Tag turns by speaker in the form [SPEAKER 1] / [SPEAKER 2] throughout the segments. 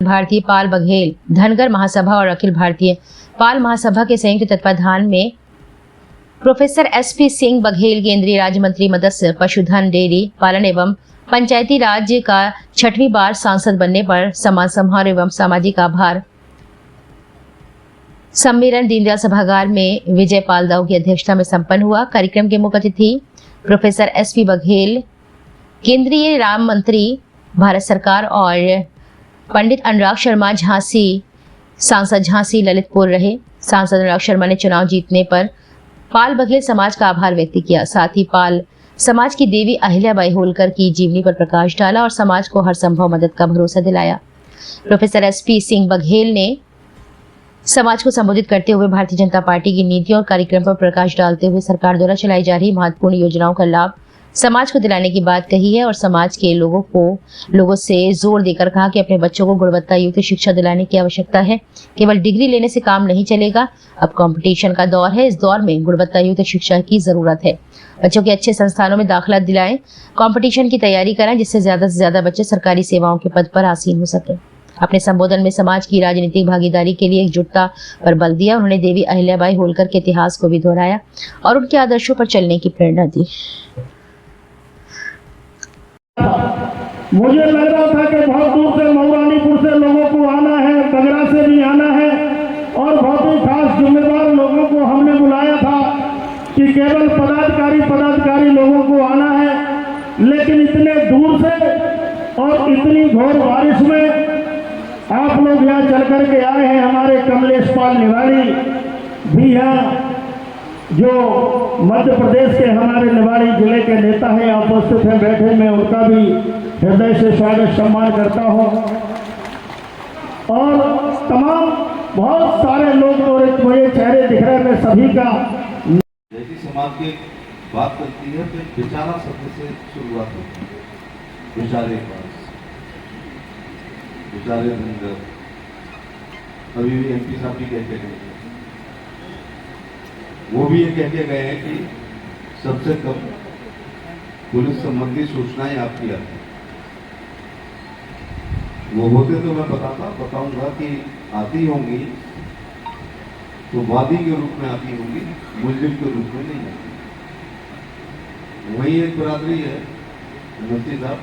[SPEAKER 1] भारतीय पाल बघेल धनगर महासभा और अखिल भारतीय पाल महासभा के संयुक्त तत्वाधान में प्रोफेसर SP सिंह बघेल केंद्रीय राज्य मंत्री मत्स्य पशुधन डेयरी पालन एवं पंचायती राज का 6वीं बार सांसद बनने पर सम्मान समारोह एवं सामाजिक आभार सम्मेलन दीनदयाल सभागार में विजय पाल दाऊ की अध्यक्षता में संपन्न हुआ। कार्यक्रम के मुख्य अतिथि प्रोफेसर SP बघेल केंद्रीय राम मंत्री भारत सरकार और पंडित अनुराग शर्मा झांसी सांसद झांसी ललितपुर रहे। सांसद अनुराग शर्मा ने चुनाव जीतने पर पाल बघेल समाज का आभार व्यक्त किया। साथ ही पाल समाज की देवी अहिल्याबाई होलकर की जीवनी पर प्रकाश डाला और समाज को हर संभव मदद का भरोसा दिलाया। प्रोफेसर SP सिंह बघेल ने समाज को संबोधित करते हुए भारतीय जनता पार्टी की नीतियों और कार्यक्रम पर प्रकाश डालते हुए सरकार द्वारा चलाई जा रही महत्वपूर्ण योजनाओं का लाभ समाज को दिलाने की बात कही है और समाज के लोगों से जोर देकर कहा कि अपने बच्चों को गुणवत्ता युक्त शिक्षा दिलाने की आवश्यकता है। केवल डिग्री लेने से काम नहीं चलेगा। अब कंपटीशन का दौर है। इस दौर में गुणवत्ता युक्त शिक्षा की जरूरत है। बच्चों के अच्छे संस्थानों में दाखिला दिलाएं, कंपटीशन की तैयारी कराएं, जिससे ज्यादा से ज्यादा बच्चे सरकारी सेवाओं के पद पर आसीन हो सके। अपने संबोधन में समाज की राजनीतिक भागीदारी के लिए एकजुटता पर बल दिया। उन्होंने देवी अहिल्याबाई होलकर के इतिहास को भी दोहराया और उनके आदर्शों पर चलने की प्रेरणा दी।
[SPEAKER 2] मुझे लग रहा था कि बहुत दूर से मऊरानीपुर से लोगों को आना है, बगरा से भी आना है और बहुत ही खास जिम्मेदार लोगों को हमने बुलाया था कि केवल पदाधिकारी लोगों को आना है। लेकिन इतने दूर से और इतनी घोर बारिश में आप लोग यहाँ चल करके आए हैं। हमारे कमलेश पाल निवाड़ी भी यहाँ जो मध्य प्रदेश के हमारे निवाड़ी जिले के नेता हैं उपस्थित हैं, बैठे। मैं उनका भी हृदय से स्वागत सम्मान करता हूं और तमाम बहुत सारे लोग और मुझे चेहरे दिख रहे हैं। मैं सभी का
[SPEAKER 3] जैसी समाज की बात करती है तो बेचारा शब्द से शुरुआत होती है। बेचारे धनगर अभी भी MP साहब भी कहते हैं, वो भी ये कहते गए हैं कि सबसे कम पुलिस संबंधी सूचनाएं आपकी आती। वो होते तो मैं बताऊंगा कि आती होंगी तो वादी के रूप में आती होंगी, मुलजिम के रूप में नहीं आती। वही एक बरादरी है मुफ्ती साहब,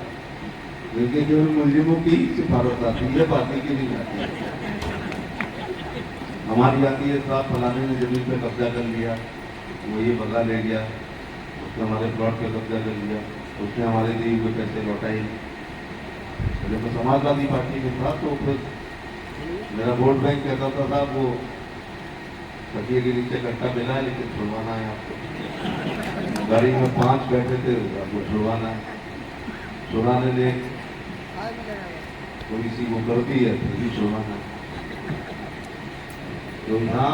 [SPEAKER 3] लेकिन केवल मुलजिमों की सिफारिश आती है, बाकी की नहीं आती। हमारी आती है साहब फलाने ने जमीन पे कब्जा कर लिया, वो ये बदला ले गया, उसने हमारे प्लॉट पे कब्जा कर लिया, उसने हमारे दिए हुए पैसे लौटाए। जब मैं समाजवादी पार्टी में था तो फिर मेरा वोट बैंक कहता था साहब वो तकिए के नीचे कट्टा मिला है लेकिन छुड़वाना है आपको। गाड़ी में 5 बैठे थे, आपको छुड़वाना है। छुड़ाने ने थोड़ी सी वो करती है तो भी छुड़वाना है। तो यहाँ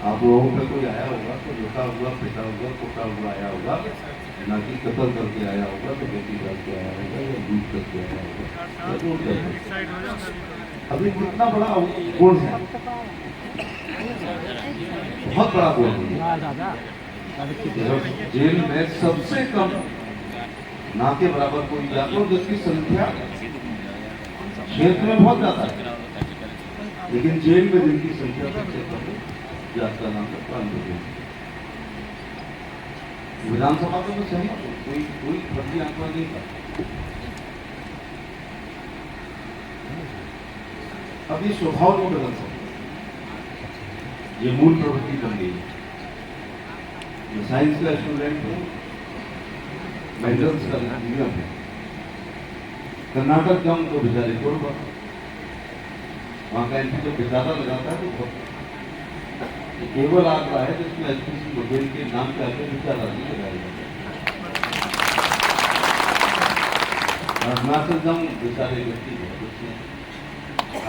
[SPEAKER 3] आप लोगों पे कोई आया होगा तो लुटा हुआ, पिटा हुआ, कुटा हुआ आया होगा, ना कि कत्ल करके आया होगा, तो बेटी करके आया होगा या लूट करके आया होगा। अभी कितना बड़ा गुण है, बहुत बड़ा गुण है। जेल में सबसे कम ना के बराबर कोई जाता हो जिसकी संख्या क्षेत्र में बहुत ज्यादा है, लेकिन जेल में जिनकी संख्या सबसे कम है जाता नाम विधानसभा में तो सहमत हो, कोई फर्जी आंकड़ा नहीं था। अब ये स्वभाव नहीं बदल सकता, ये मूल प्रवृत्ति बन गई है। मैं साइंस का स्टूडेंट हूँ, मेंटल्स का नियम है। कर्नाटक जाऊँ तो बेचारे छोड़ पा, वहाँ का MP तो बेचारा लगाता है तो बहुत केवल आंकड़ा है जिसमें SP सिंह बघेल के नाम के आगे बेचारा नहीं लगाया जाता। अरुणाचल जाऊँ बेचारे व्यक्ति बहुत अच्छे हैं,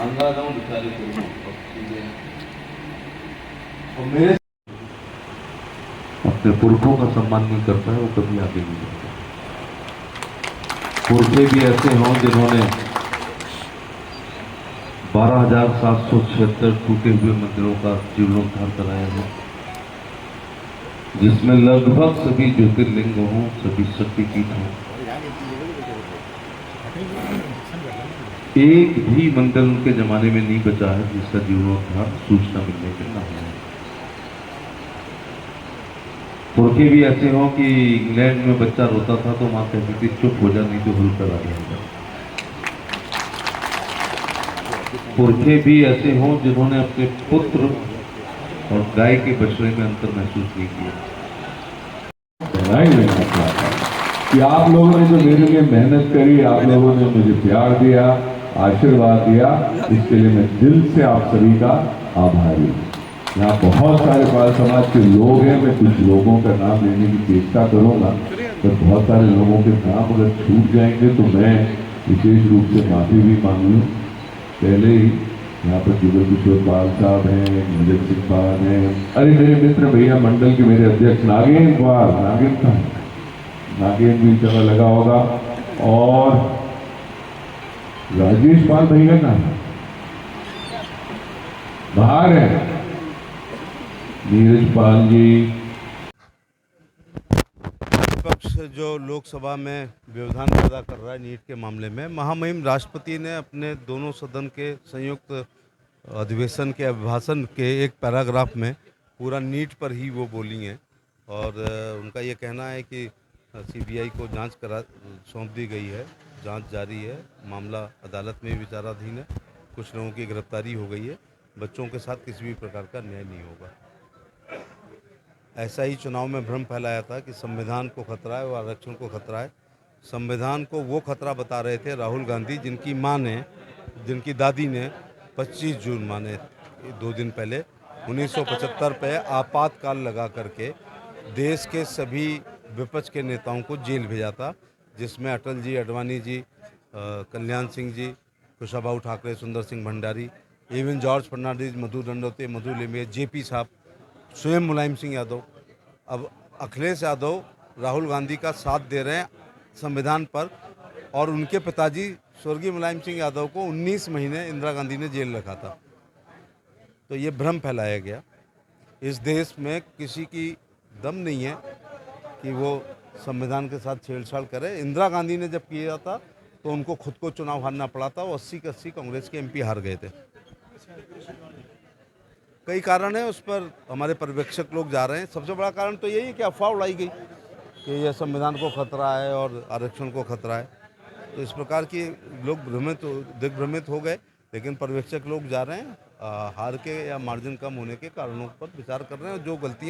[SPEAKER 3] आंध्रा जाऊँ बेचारे और मेरे अपने पुरखों का सम्मान नहीं करता है वो कभी आगे नहीं बढ़ता। पुरखे भी ऐसे हों जिन्होंने 12,776 टूटे हुए मंदिरों का जीर्णोद्धार कराया है, जिसमें लगभग सभी ज्योतिर्लिंग हों, सभी शक्तिपीठ हों। एक भी मंडल उनके जमाने में नहीं बचा है जिसका जीर्णोद्धार सूचना मिलने के ना हो। पुरखे भी ऐसे हों कि इंग्लैंड में बच्चा रोता था तो माँ कहती थी चुप हो जा नहीं तो हुल कर आ जाएगा। पुरखे भी ऐसे हों जिन्होंने अपने पुत्र और गाय के बछड़े में अंतर महसूस नहीं किया।
[SPEAKER 4] बधाई देना चाहता हूं कि आप लोगों ने जो मेरे लिए मेहनत करी, आप लोगों ने मुझे प्यार दिया, आशीर्वाद दिया, इसके लिए मैं दिल से आप सभी का आभारी हूँ। यहाँ बहुत सारे बाल समाज के लोग हैं, मैं कुछ लोगों का नाम लेने की चेष्टा करूंगा, तो बहुत सारे लोगों के नाम अगर छूट जाएंगे तो मैं विशेष रूप से माफी भी मांग लूँ। पहले ही यहाँ पर जुगल किशोर पाल साहब हैं, नजर सिंह पाल हैं, अरे मेरे मित्र भैया मंडल के मेरे अध्यक्ष नागेन पाल, नागेन का नागेन भी चला लगा होगा, और राजेश पाल भैया का बाहर है, नीरज पाल जी।
[SPEAKER 5] विपक्ष जो लोकसभा में व्यवधान पैदा कर रहा है नीट के मामले में, महामहिम राष्ट्रपति ने अपने दोनों सदन के संयुक्त अधिवेशन के अभिभाषण के एक पैराग्राफ में पूरा नीट पर ही वो बोली हैं, और उनका ये कहना है कि सीबीआई को जांच सौंप दी गई है, जांच जारी है, मामला अदालत में विचाराधीन है, कुछ लोगों की गिरफ्तारी हो गई है, बच्चों के साथ किसी भी प्रकार का न्याय नहीं होगा। ऐसा ही चुनाव में भ्रम फैलाया था कि संविधान को खतरा है और आरक्षण को खतरा है। संविधान को वो खतरा बता रहे थे राहुल गांधी, जिनकी दादी ने 25 जून माने 2 दिन पहले 1975 पे आपातकाल लगा करके देश के सभी विपक्ष के नेताओं को जेल भेजा था, जिसमें अटल जी, अडवाणी जी, कल्याण सिंह जी, कुशाभाऊ ठाकरे, सुंदर सिंह भंडारी, इवन जॉर्ज फर्नांडिस, मधु दंडोते, मधु लिमये, जेपी साहब, स्वयं मुलायम सिंह यादव। अब अखिलेश यादव राहुल गांधी का साथ दे रहे हैं संविधान पर, और उनके पिताजी स्वर्गीय मुलायम सिंह यादव को 19 महीने इंदिरा गांधी ने जेल रखा था। तो ये भ्रम फैलाया गया। इस देश में किसी की दम नहीं है कि वो संविधान के साथ छेड़छाड़ करे। इंदिरा गांधी ने जब किया था तो उनको खुद को चुनाव हारना पड़ा था, वो 80 के 80 कांग्रेस के एमपी हार गए थे। कई कारण है, उस पर हमारे पर्यवेक्षक लोग जा रहे हैं। सबसे बड़ा कारण तो यही है कि अफवाह उड़ाई गई कि यह संविधान को खतरा है और आरक्षण को खतरा है, तो इस प्रकार की लोग दिग्भ्रमित हो गए। लेकिन पर्यवेक्षक लोग जा रहे हैं हार के या मार्जिन कम होने के कारणों पर विचार कर रहे हैं, जो गलतियाँ